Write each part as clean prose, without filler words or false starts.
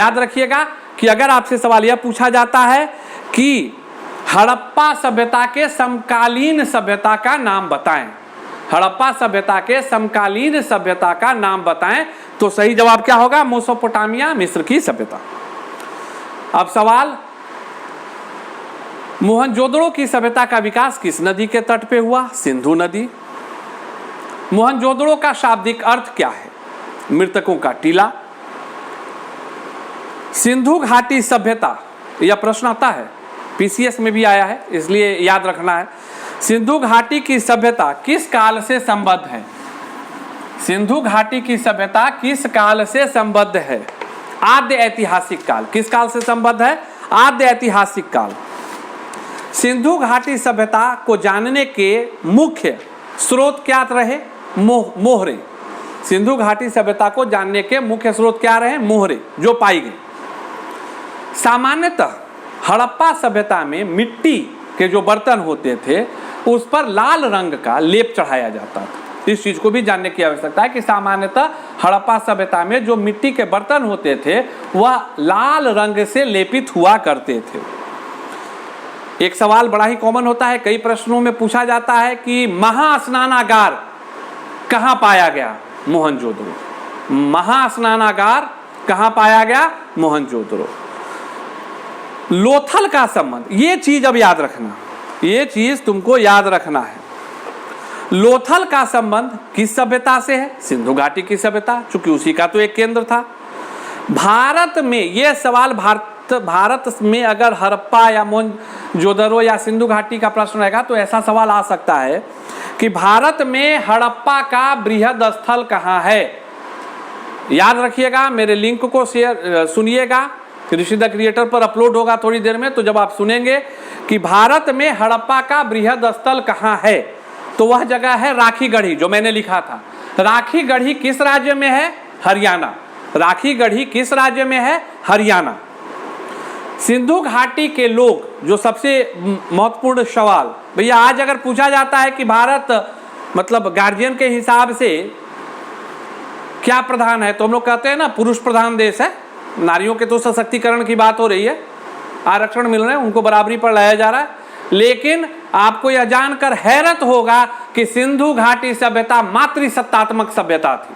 याद रखिएगा कि अगर आपसे सवाल यह पूछा जाता है कि हड़प्पा सभ्यता के समकालीन सभ्यता का नाम बताएं, हड़प्पा सभ्यता के समकालीन सभ्यता का नाम बताएं, तो सही जवाब क्या होगा? मेसोपोटामिया, मिस्र की सभ्यता। अब सवाल, मोहनजोदड़ो की सभ्यता का विकास किस नदी के तट पे हुआ? सिंधु नदी। मोहनजोदड़ो का शाब्दिक अर्थ क्या है? मृतकों का टीला। सिंधु घाटी सभ्यता, यह प्रश्न आता है, पीसीएस में भी आया है, इसलिए याद रखना है। सिंधु घाटी की सभ्यता किस काल से संबद्ध है? सिंधु घाटी की सभ्यता किस काल से संबद्ध है? आद्य ऐतिहासिक काल। किस काल से संबद्ध है? आद्य ऐतिहासिक काल। सिंधु घाटी सभ्यता को जानने के मुख्य स्रोत क्या रहे? मोहरे। सिंधु घाटी सभ्यता को जानने के मुख्य स्रोत क्या रहे? मोहरे जो पाई गई। सामान्यतः हड़प्पा सभ्यता में मिट्टी के जो बर्तन होते थे उस पर लाल रंग का लेप चढ़ाया जाता था। इस चीज को भी जानने की आवश्यकता है कि सामान्यतः हड़प्पा सभ्यता में जो मिट्टी के बर्तन होते थे वह लाल रंग से लेपित हुआ करते थे। एक सवाल बड़ा ही कॉमन होता है, कई प्रश्नों में पूछा जाता है कि महास्नानागार कहां पाया गया? मोहनजोदड़ो। महास्नानागार कहां पाया गया? मोहनजोदड़ो। लोथल का संबंध, ये चीज अब याद रखना, ये चीज तुमको याद रखना है। लोथल का संबंध किस सभ्यता से है? सिंधु घाटी की सभ्यता, चूंकि उसी का तो एक केंद्र था। भारत में यह सवाल, भारत में अगर हड़प्पा या मोहनजोदड़ो या सिंधु घाटी का प्रश्न रहेगा तो ऐसा सवाल आ सकता है कि भारत में हड़प्पा का बृहद स्थल कहाँ है? याद रखिएगा, मेरे लिंक को शेयर सुनिएगा, ऋषि द क्रिएटर पर अपलोड होगा थोड़ी देर में। तो जब आप सुनेंगे कि भारत में हड़प्पा का बृहद स्थल कहाँ है, तो वह जगह है राखीगढ़ी, जो मैंने लिखा था। राखीगढ़ी किस राज्य में है? हरियाणा। राखीगढ़ी किस राज्य में है? हरियाणा। सिंधु घाटी के लोग, जो सबसे महत्वपूर्ण सवाल भैया आज अगर पूछा जाता है कि भारत मतलब गार्जियन के हिसाब से क्या प्रधान है, तो हम लोग कहते हैं ना पुरुष प्रधान देश है। नारियों के तो सशक्तिकरण की बात हो रही है, आरक्षण मिल रहे हैं, उनको बराबरी पर लाया जा रहा है। लेकिन आपको यह जानकर हैरत होगा कि सिंधु घाटी सभ्यता मातृसत्तात्मक सभ्यता थी।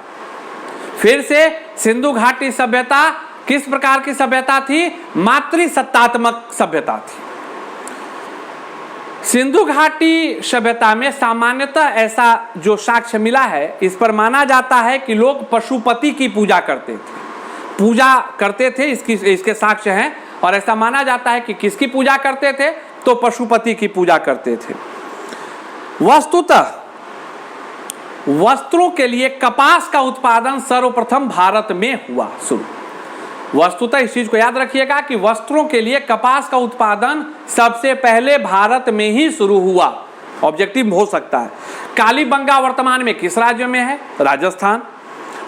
फिर से, सिंधु घाटी सभ्यता किस प्रकार की सभ्यता थी? मातृसत्तात्मक सभ्यता थी। सिंधु घाटी सभ्यता में सामान्यतः ऐसा जो साक्ष्य मिला है, इस पर माना जाता है कि लोग पशुपति की पूजा करते थे। इसके साक्ष्य हैं, और ऐसा माना जाता है कि किसकी पूजा करते थे? तो पशुपति की पूजा करते थे। वस्तुतः वस्त्रों के लिए कपास का उत्पादन सर्वप्रथम भारत में हुआ शुरू। वस्तुतः इस चीज को याद रखिएगा कि वस्त्रों के लिए कपास का उत्पादन सबसे पहले भारत में ही शुरू हुआ। ऑब्जेक्टिव हो सकता है। कालीबंगा वर्तमान में किस राज्य में है? राजस्थान।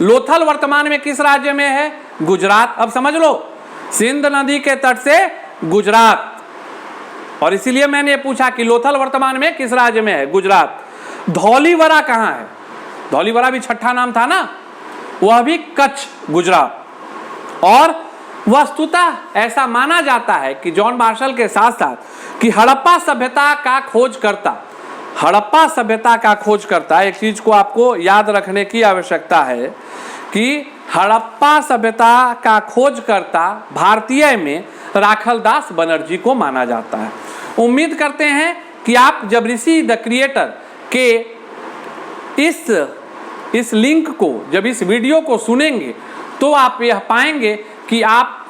लोथल वर्तमान में किस राज्य में है? गुजरात। अब समझ लो, सिंध नदी के तट से गुजरात, और इसीलिए मैंने ये पूछा कि लोथल वर्तमान में किस राज्य में है? गुजरात। धौलीवरा कहाँ है? धौलीवरा भी छठा नाम था ना, वह भी कच्छ, गुजरात। और वस्तुतः ऐसा माना जाता है कि जॉन मार्शल के साथ साथ कि हड़प्पा सभ्यता का खोजकर्ता, एक चीज को आपको याद रखने की आवश्यकता है कि हड़प्पा सभ्यता का खोजकर्ता भारतीय में राखलदास बनर्जी को माना जाता है। उम्मीद करते हैं कि आप जब ऋषि द क्रिएटर के इस लिंक को, जब इस वीडियो को सुनेंगे, तो आप यह पाएंगे कि आप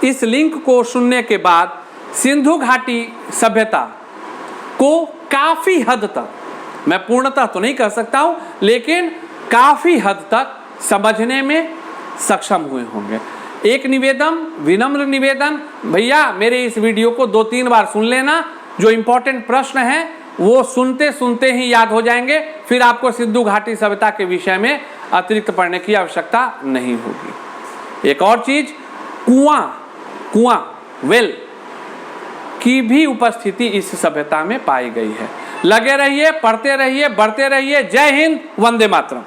इस लिंक को सुनने के बाद सिंधु घाटी सभ्यता को काफी हद तक, मैं पूर्णतः तो नहीं कह सकता हूं, लेकिन काफी हद तक समझने में सक्षम हुए होंगे। एक विनम्र निवेदन, भैया मेरे इस वीडियो को 2-3 बार सुन लेना। जो इंपॉर्टेंट प्रश्न हैं वो सुनते सुनते ही याद हो जाएंगे, फिर आपको सिंधु घाटी सभ्यता के विषय में अतिरिक्त पढ़ने की आवश्यकता नहीं होगी। एक और चीज, कुआं वेल की भी उपस्थिति इस सभ्यता में पाई गई है। लगे रहिए, पढ़ते रहिए, बढ़ते रहिए। जय हिंद, वंदे मातरम।